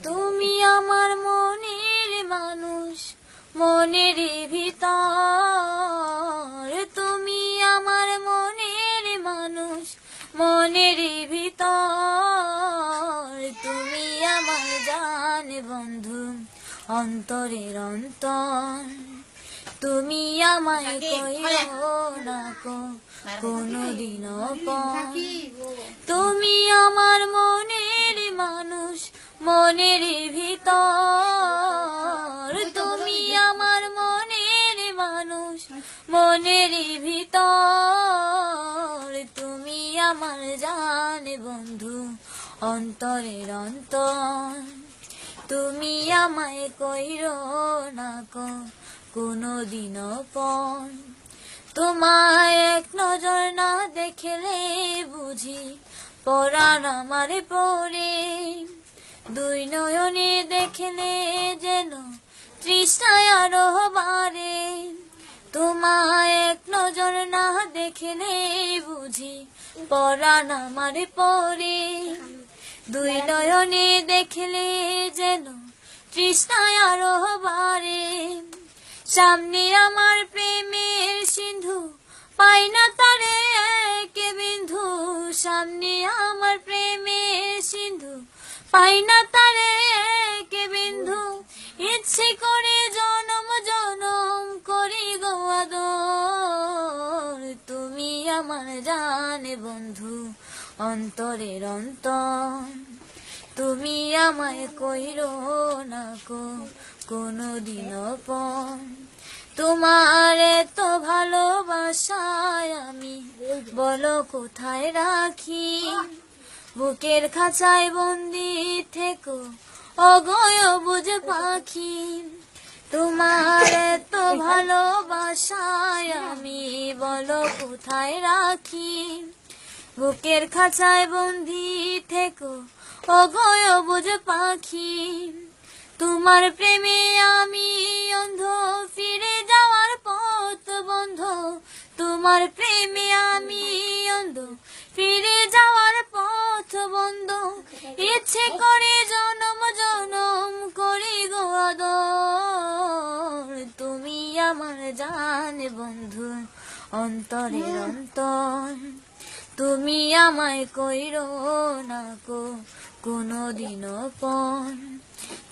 তুমি আমার মনের মানুষ, মনের ভিতর। তুমি আমার মনের মানুষ, মনের ভিতর। তুমি আমার জান বন্ধু, অন্তরের অন্তর। তুমি আমায় কইও না কোনদিনও পর। তুমি আমার মনের মানুষ, মনের ভিতর। তুমি আমার মনের মানুষ, মনের ভিতর। তুমি আমার জান বন্ধু, অন্তরের অন্তর। তুমি আমায় কইরো না কোনদিনও পর। তোমায় এক নজর না দেখলে বুঝি পরাণ আমার পরে। দুই নয়নে দেখলে যেন তৃষ্ণায় আরো বাড়ে। তোমায় এক নজর না দেখলে বুঝি পরাণ আমার পরে। দুই নয়নে দেখলে যেন তৃষ্ণায় আরো বাড়ে। সামনে আমার প্রেমের সিন্ধু, পাই না তারে এক বিন্ধু। সামনে আমার প্রেমের সিন্ধু, পাই না তারে এক বিন্ধু। ইচ্ছে করে জনম জনম করি গো আদর। তুমি আমার জান বন্ধু, অন্তরের অন্তর। তুমি আমায় কইরো না কোনদিনও পর। তোমার এত ভালোবাসায় আমি বলো কোথায় রাখি। বুকের খাঁচায় বন্দি থেকো অগয় বুঝ পাখি। তোমার এত ভালোবাসায় আমি বলো কোথায় রাখি। বুকের খাঁচায় বন্দি থেকো অগয় বুঝ পাখি। তোমার প্রেমে আমি অন্ধ, ফিরে যাওয়ার পথ বন্ধ। তোমার প্রেমে আমি অন্ধ, ফিরে যাওয়ার পথ বন্ধ। ইচ্ছে করে জনম জনম করি গো আদর। তুমি আমার জান বন্ধু, অন্তরের অন্তর। তুমি আমায় কইরো না কোনদিনও পর।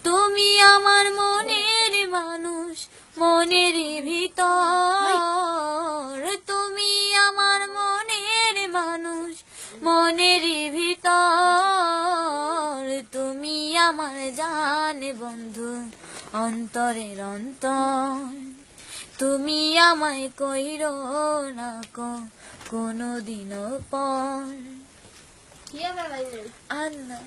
তুমি আমার মনের মানুষ, মনের ভিতর। তুমি আমার মনের মানুষ, মনের ভিতর। তুমি আমার জান বন্ধু, অন্তরের অন্তর। তুমি আমায় কইরো না কোনদিনও পর। আন্না